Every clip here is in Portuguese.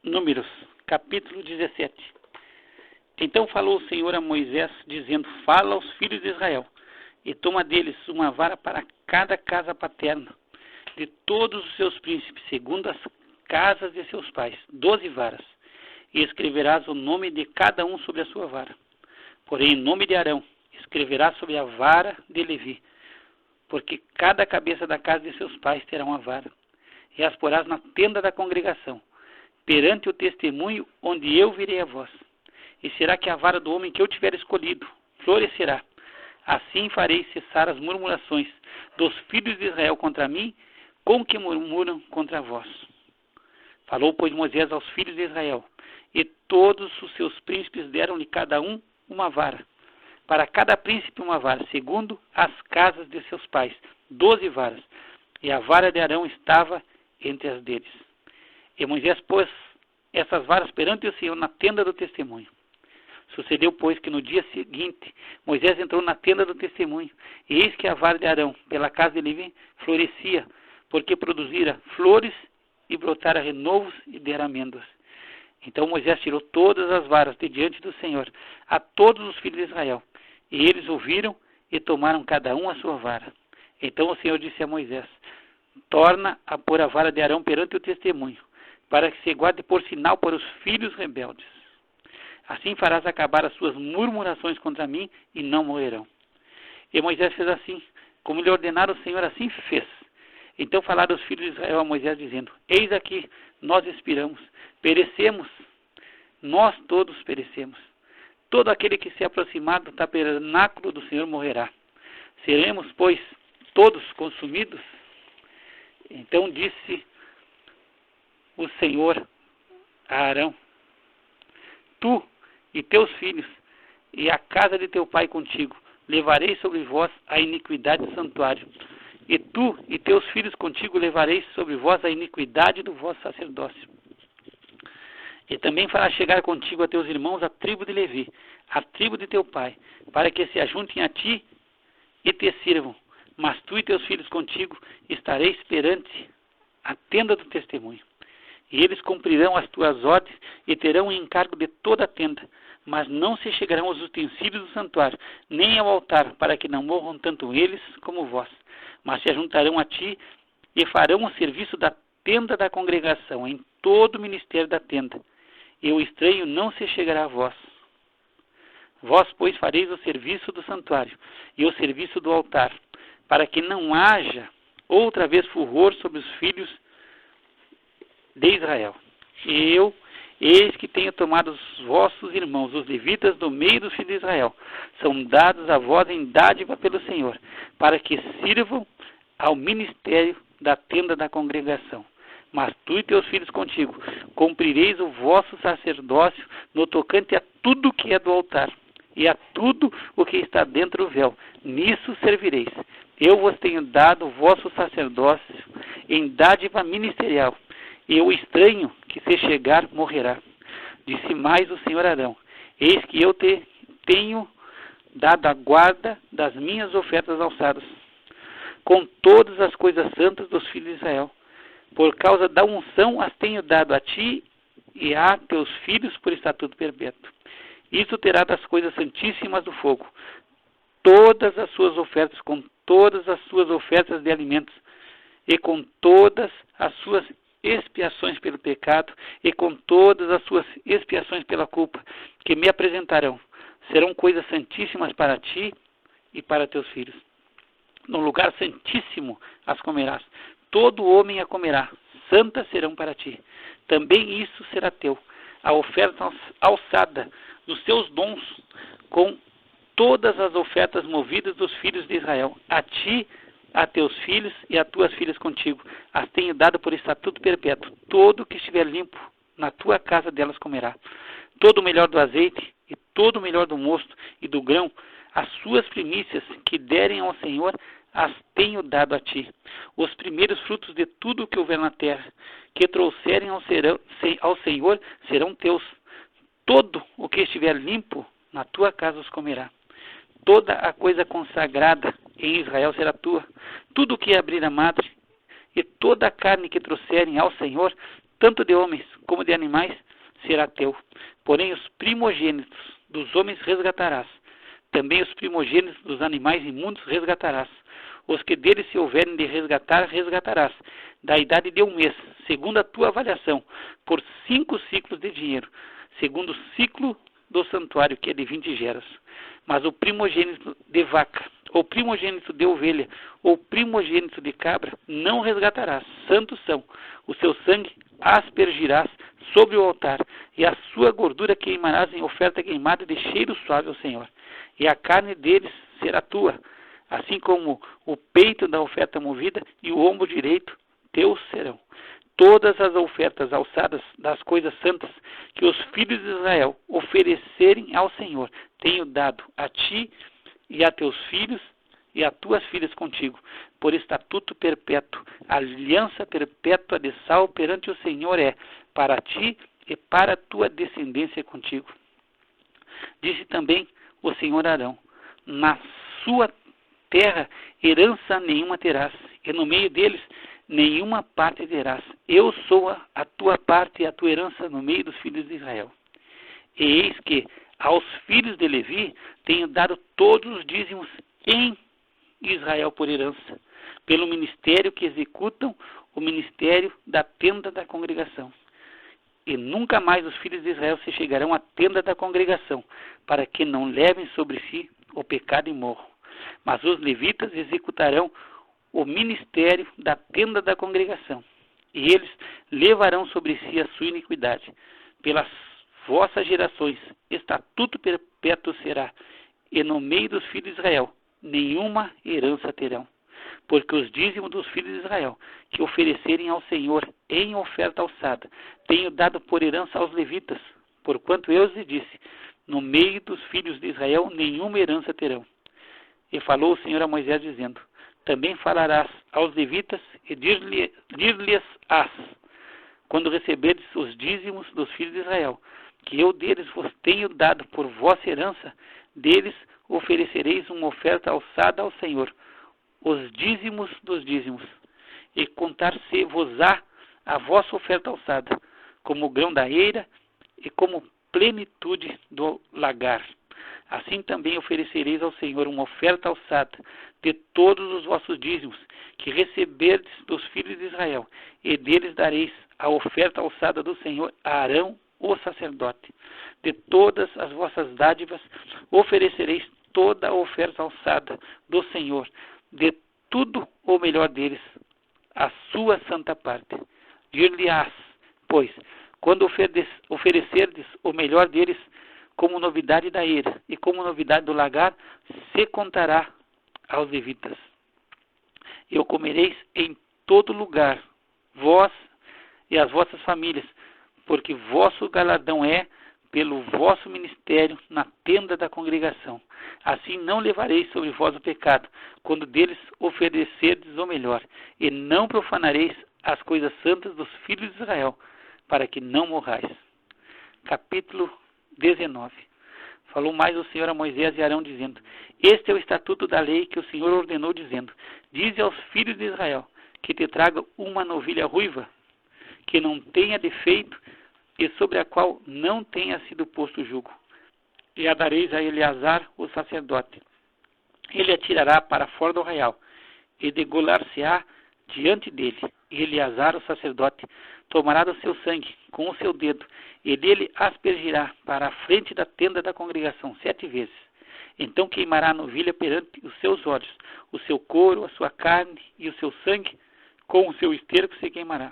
Números, capítulo 17. Então falou o Senhor a Moisés, dizendo: Fala aos filhos de Israel, e toma deles uma vara para cada casa paterna, de todos os seus príncipes, segundo as casas de seus pais, 12 varas, e escreverás o nome de cada um sobre a sua vara. Porém, em nome de Arão, escreverás sobre a vara de Levi, porque cada cabeça da casa de seus pais terá uma vara, e as porás na tenda da congregação, perante o testemunho onde eu virei a vós. E será que a vara do homem que eu tiver escolhido florescerá. Assim farei cessar as murmurações dos filhos de Israel contra mim, com que murmuram contra vós. Falou, pois, Moisés aos filhos de Israel, e todos os seus príncipes deram-lhe cada um uma vara, para cada príncipe uma vara, segundo as casas de seus pais, 12 varas, e a vara de Arão estava entre as deles. E Moisés pôs essas varas perante o Senhor na tenda do testemunho. Sucedeu, pois, que no dia seguinte Moisés entrou na tenda do testemunho, e eis que a vara de Arão, pela casa de Levi, florescia, porque produzira flores e brotara renovos e dera amêndoas. Então Moisés tirou todas as varas de diante do Senhor a todos os filhos de Israel, e eles ouviram e tomaram cada um a sua vara. Então o Senhor disse a Moisés: Torna a pôr a vara de Arão perante o testemunho, para que se guarde por sinal para os filhos rebeldes. Assim farás acabar as suas murmurações contra mim, e não morrerão. E Moisés fez assim, como lhe ordenara o Senhor, assim fez. Então falaram os filhos de Israel a Moisés, dizendo: Eis aqui, nós expiramos, perecemos, nós todos perecemos. Todo aquele que se aproximar do tabernáculo do Senhor morrerá. Seremos, pois, todos consumidos? Então disse o Senhor a Arão: Tu e teus filhos e a casa de teu pai contigo levarei sobre vós a iniquidade do santuário, e tu e teus filhos contigo levareis sobre vós a iniquidade do vosso sacerdócio. E também fará chegar contigo a teus irmãos a tribo de Levi, a tribo de teu pai, para que se ajuntem a ti e te sirvam. Mas tu e teus filhos contigo estareis perante a tenda do testemunho. E eles cumprirão as tuas ordens e terão o encargo de toda a tenda, mas não se chegarão aos utensílios do santuário, nem ao altar, para que não morram tanto eles como vós. Mas se ajuntarão a ti e farão o serviço da tenda da congregação, em todo o ministério da tenda. E o estranho não se chegará a vós. Vós, pois, fareis o serviço do santuário e o serviço do altar, para que não haja outra vez furor sobre os filhos de Israel. E eu, eis que tenho tomado os vossos irmãos, os levitas, do meio dos filhos de Israel. São dados a vós em dádiva pelo Senhor, para que sirvam ao ministério da tenda da congregação. Mas tu e teus filhos contigo cumprireis o vosso sacerdócio no tocante a tudo que é do altar, e a tudo o que está dentro do véu. Nisso servireis. Eu vos tenho dado o vosso sacerdócio em dádiva ministerial, e o estranho que se chegar morrerá. Disse mais o Senhor Arão: Eis que eu te tenho dado a guarda das minhas ofertas alçadas, com todas as coisas santas dos filhos de Israel. Por causa da unção as tenho dado a ti e a teus filhos por estatuto perpétuo. Isto terá das coisas santíssimas do fogo, todas as suas ofertas, com todas as suas ofertas de alimentos, e com todas as suas expiações pelo pecado, e com todas as suas expiações pela culpa, que me apresentarão. Serão coisas santíssimas para ti e para teus filhos. No lugar santíssimo as comerás. Todo homem a comerá, santas serão para ti. Também isso será teu, a oferta alçada dos teus dons, com todas as ofertas movidas dos filhos de Israel. A ti, a teus filhos e a tuas filhas contigo, as tenho dado por estatuto perpétuo. Todo que estiver limpo na tua casa delas comerá. Todo o melhor do azeite e todo o melhor do mosto e do grão, as suas primícias que derem ao Senhor, as tenho dado a ti. Os primeiros frutos de tudo o que houver na terra, que trouxerem ao Senhor, serão teus. Todo o que estiver limpo na tua casa os comerá. Toda a coisa consagrada em Israel será tua. Tudo o que abrir a madre, e toda a carne que trouxerem ao Senhor, tanto de homens como de animais, será teu. Porém os primogênitos dos homens resgatarás. Também os primogênitos dos animais imundos resgatarás. Os que deles se houverem de resgatar, resgatarás, da idade de 1 mês, segundo a tua avaliação, por 5 ciclos de dinheiro, segundo o ciclo do santuário, que é de 20 geras. Mas o primogênito de vaca, ou primogênito de ovelha, ou primogênito de cabra, não resgatarás, santos são. O seu sangue aspergirás sobre o altar, e a sua gordura queimarás em oferta queimada de cheiro suave ao Senhor. E a carne deles será tua, assim como o peito da oferta movida e o ombro direito teus serão. Todas as ofertas alçadas das coisas santas que os filhos de Israel oferecerem ao Senhor, tenho dado a ti e a teus filhos e a tuas filhas contigo, por estatuto perpétuo. A aliança perpétua de sal perante o Senhor é para ti e para a tua descendência contigo. Disse também o Senhor a Arão: na sua terra herança nenhuma terás, e no meio deles nenhuma parte terás. Eu sou a tua parte e a tua herança no meio dos filhos de Israel. E eis que aos filhos de Levi tenho dado todos os dízimos em Israel por herança, pelo ministério que executam o ministério da tenda da congregação. E nunca mais os filhos de Israel se chegarão à tenda da congregação, para que não levem sobre si o pecado e morram. Mas os levitas executarão o ministério da tenda da congregação, e eles levarão sobre si a sua iniquidade. Pelas vossas gerações, estatuto perpétuo será, e no meio dos filhos de Israel nenhuma herança terão. Porque os dízimos dos filhos de Israel, que oferecerem ao Senhor em oferta alçada, tenho dado por herança aos levitas, porquanto eu lhes disse: no meio dos filhos de Israel nenhuma herança terão. E falou o Senhor a Moisés, dizendo: também falarás aos levitas e dir-lhes-ás, quando receberdes os dízimos dos filhos de Israel, que eu deles vos tenho dado por vossa herança, deles oferecereis uma oferta alçada ao Senhor, os dízimos dos dízimos, e contar-se-vos-á a vossa oferta alçada, como o grão da eira e como plenitude do lagar. Assim também oferecereis ao Senhor uma oferta alçada de todos os vossos dízimos, que receberdes dos filhos de Israel, e deles dareis a oferta alçada do Senhor a Arão, o sacerdote. De todas as vossas dádivas oferecereis toda a oferta alçada do Senhor, de tudo o melhor deles, a sua santa parte. Dir-lhe-ás, pois, quando oferecerdes o melhor deles, como novidade da eira e como novidade do lagar, se contará aos levitas. E o comereis em todo lugar, vós e as vossas famílias, porque vosso galardão é pelo vosso ministério na tenda da congregação. Assim não levareis sobre vós o pecado, quando deles oferecerdes o melhor, e não profanareis as coisas santas dos filhos de Israel, para que não morrais. Capítulo 19. Falou mais o Senhor a Moisés e Arão, dizendo: este é o estatuto da lei que o Senhor ordenou, dizendo: dize aos filhos de Israel que te traga uma novilha ruiva, que não tenha defeito e sobre a qual não tenha sido posto jugo. E a dareis a Eleazar, o sacerdote. Ele a tirará para fora do arraial, e degolar-se-á diante dele. E Eleazar, o sacerdote, tomará do seu sangue com o seu dedo, e dele aspergirá para a frente da tenda da congregação 7 vezes. Então queimará a novilha perante os seus olhos, o seu couro, a sua carne e o seu sangue, com o seu esterco se queimará.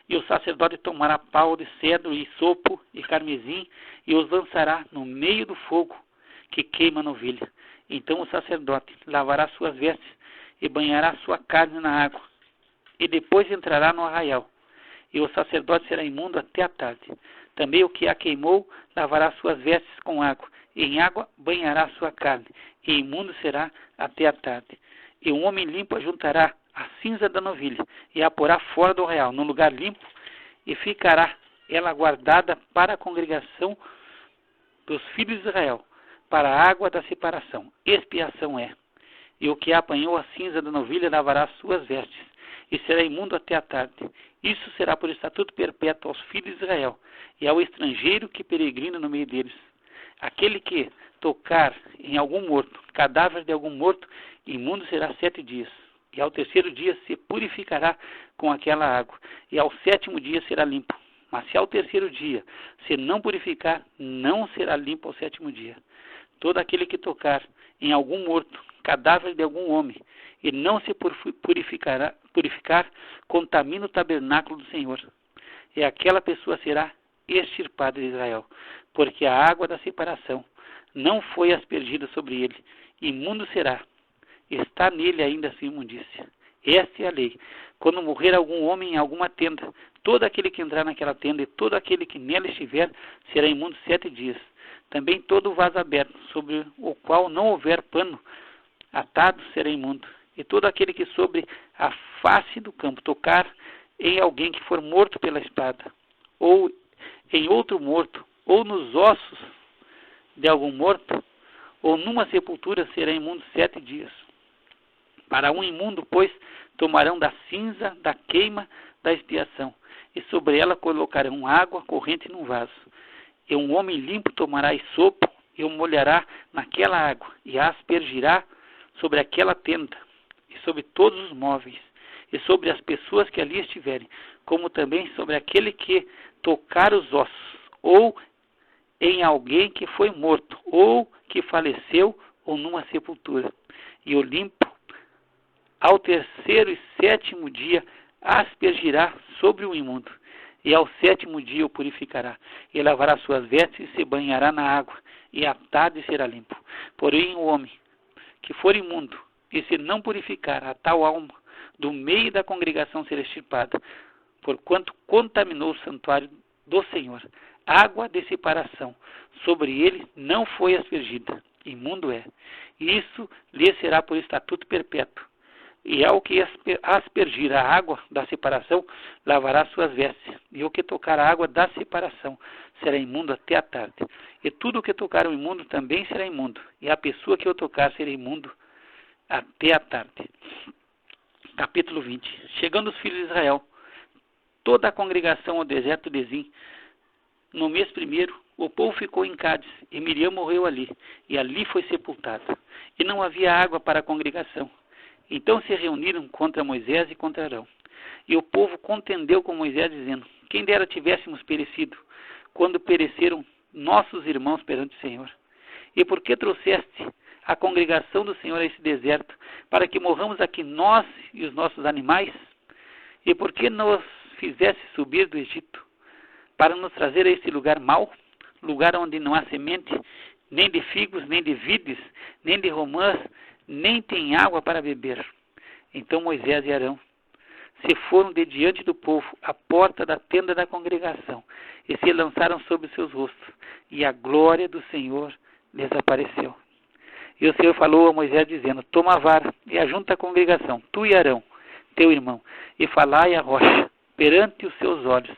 E o sacerdote tomará pau de cedro e sopo e carmesim, e os lançará no meio do fogo que queima a novilha. Então o sacerdote lavará suas vestes e banhará sua carne na água, e depois entrará no arraial. E o sacerdote será imundo até a tarde. Também o que a queimou lavará suas vestes com água, e em água banhará sua carne, e imundo será até a tarde. E um homem limpo ajuntará a cinza da novilha, e a porá fora do arraial, num lugar limpo, e ficará ela guardada para a congregação dos filhos de Israel, para a água da separação. Expiação é. E o que apanhou a cinza da novilha lavará suas vestes, e será imundo até a tarde. Isso será por estatuto perpétuo aos filhos de Israel e ao estrangeiro que peregrina no meio deles. Aquele que tocar em algum morto, cadáver de algum morto, imundo será 7 dias. E ao terceiro dia se purificará com aquela água, e ao 7º dia será limpo. Mas se ao terceiro dia se não purificar, não será limpo ao 7º dia. Todo aquele que tocar em algum morto, cadáver de algum homem, e não se purificar, contamina o tabernáculo do Senhor. E aquela pessoa será extirpada de Israel, porque a água da separação não foi aspergida sobre ele. Imundo será. Está nele ainda a sua imundícia. Esta é a lei. Quando morrer algum homem em alguma tenda, todo aquele que entrar naquela tenda e todo aquele que nela estiver será imundo 7 dias. Também todo vaso aberto, sobre o qual não houver pano atado, será imundo. E todo aquele que sobre a face do campo tocar em alguém que for morto pela espada, ou em outro morto, ou nos ossos de algum morto, ou numa sepultura, será imundo 7 dias. Para um imundo, pois, tomarão da cinza, da queima, da expiação, e sobre ela colocarão água corrente num vaso. E um homem limpo tomará esopo, e o molhará naquela água, e a aspergirá sobre aquela tenda, e sobre todos os móveis, e sobre as pessoas que ali estiverem, como também sobre aquele que tocar os ossos, ou em alguém que foi morto, ou que faleceu, ou numa sepultura. E o limpo, ao terceiro e 7º dia, aspergirá sobre o imundo, e ao 7º dia o purificará, e lavará suas vestes, e se banhará na água, e à tarde será limpo. Porém o homem que for imundo, e se não purificar, a tal alma do meio da congregação será extirpada, porquanto contaminou o santuário do Senhor. Água de separação sobre ele não foi aspergida, imundo é. E isso lhe será por estatuto perpétuo. E ao que aspergir a água da separação, lavará suas vestes. E o que tocar a água da separação será imundo até a tarde. E tudo o que tocar o imundo também será imundo. E a pessoa que o tocar será imundo até a tarde. Capítulo 20. Chegando os filhos de Israel, toda a congregação ao deserto de Zim, no mês primeiro, o povo ficou em Cádiz, e Miriam morreu ali, e ali foi sepultada. E não havia água para a congregação. Então se reuniram contra Moisés e contra Arão. E o povo contendeu com Moisés, dizendo: quem dera tivéssemos perecido, quando pereceram nossos irmãos perante o Senhor. E por que trouxeste a congregação do Senhor a esse deserto, para que morramos aqui nós e os nossos animais? E por que nos fizeste subir do Egito, para nos trazer a este lugar mau, lugar onde não há semente, nem de figos, nem de vides, nem de romãs, nem tem água para beber? Então Moisés e Arão se foram de diante do povo à porta da tenda da congregação, e se lançaram sobre seus rostos, e a glória do Senhor lhes apareceu. E o Senhor falou a Moisés, dizendo: toma a vara e ajunta a congregação, tu e Arão, teu irmão, e falai a rocha perante os seus olhos,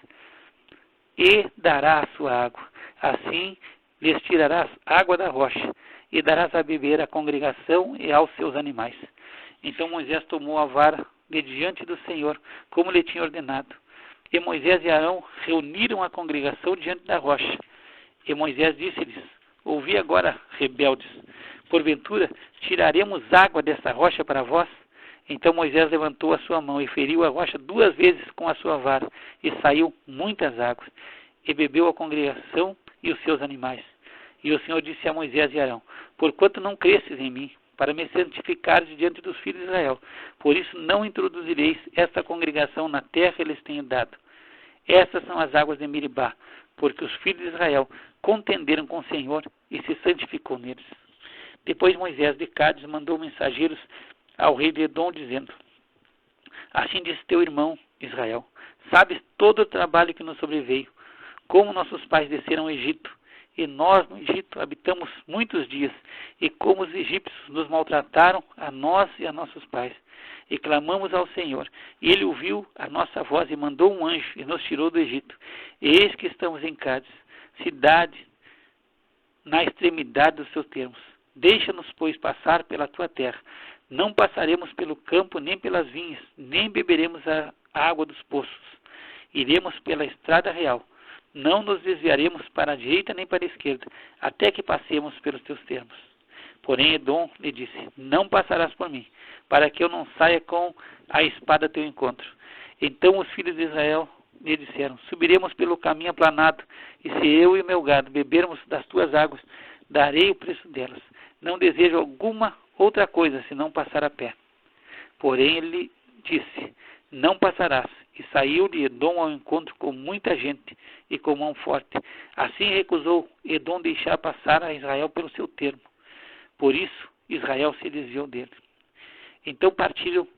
e dará a sua água. Assim lhes tirarás água da rocha, e darás a beber à congregação e aos seus animais. Então Moisés tomou a vara de diante do Senhor, como lhe tinha ordenado. E Moisés e Arão reuniram a congregação diante da rocha. E Moisés disse-lhes: ouvi agora, rebeldes, porventura tiraremos água desta rocha para vós? Então Moisés levantou a sua mão e feriu a rocha 2 vezes com a sua vara, e saiu muitas águas, e bebeu a congregação e os seus animais. E o Senhor disse a Moisés e Arão: porquanto não cresces em mim, para me santificares diante dos filhos de Israel, por isso não introduzireis esta congregação na terra que lhes tenho dado. Estas são as águas de Meribá, porque os filhos de Israel contenderam com o Senhor, e se santificou neles. Depois Moisés de Cádiz mandou mensageiros ao rei de Edom, dizendo: assim diz teu irmão Israel: sabes todo o trabalho que nos sobreveio, como nossos pais desceram ao Egito, e nós no Egito habitamos muitos dias, e como os egípcios nos maltrataram, a nós e a nossos pais. E clamamos ao Senhor, e ele ouviu a nossa voz, e mandou um anjo, e nos tirou do Egito. E eis que estamos em Cádiz, cidade na extremidade dos seus termos. Deixa-nos, pois, passar pela tua terra, Não passaremos pelo campo, nem pelas vinhas, nem beberemos a água dos poços. Iremos pela estrada real. Não nos desviaremos para a direita nem para a esquerda, até que passemos pelos teus termos. Porém Edom lhe disse: não passarás por mim, para que eu não saia com a espada a teu encontro. Então os filhos de Israel lhe disseram: subiremos pelo caminho aplanado, e se eu e o meu gado bebermos das tuas águas, darei o preço delas. Não desejo alguma outra coisa, senão passar a pé. Porém ele disse: não passarás. E saiu-lhe Edom ao encontro com muita gente e com mão forte. Assim recusou Edom deixar passar a Israel pelo seu termo. Por isso Israel se desviou dele. Então partiram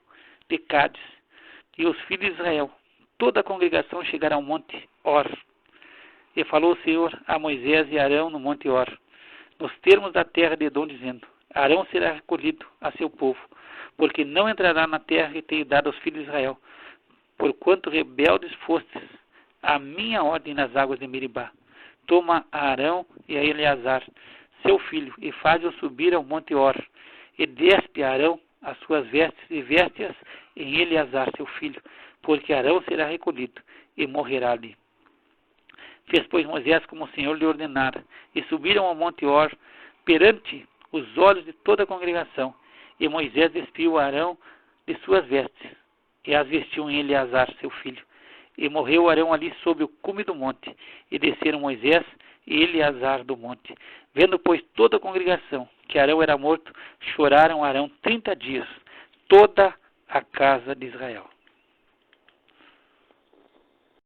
de Cádiz, e os filhos de Israel, toda a congregação, chegaram ao monte Or. E falou o Senhor a Moisés e Arão no monte Or, nos termos da terra de Edom, dizendo: Arão será recolhido a seu povo, porque não entrará na terra que tenho dado aos filhos de Israel, porquanto rebeldes fostes a minha ordem nas águas de Meribá. Toma a Arão e a Eleazar, seu filho, e faz-o subir ao monte Or, e despe a Arão as suas vestes, e veste-as em Eleazar, seu filho, porque Arão será recolhido, e morrerá ali. Fez, pois, Moisés como o Senhor lhe ordenara, e subiram ao monte Or, perante os olhos de toda a congregação, e Moisés despiu Arão de suas vestes, e as vestiu em Eleazar, seu filho. E morreu Arão ali sobre o cume do monte, e desceram Moisés e Eleazar do monte. Vendo, pois, toda a congregação que Arão era morto, choraram Arão 30 dias, toda a casa de Israel.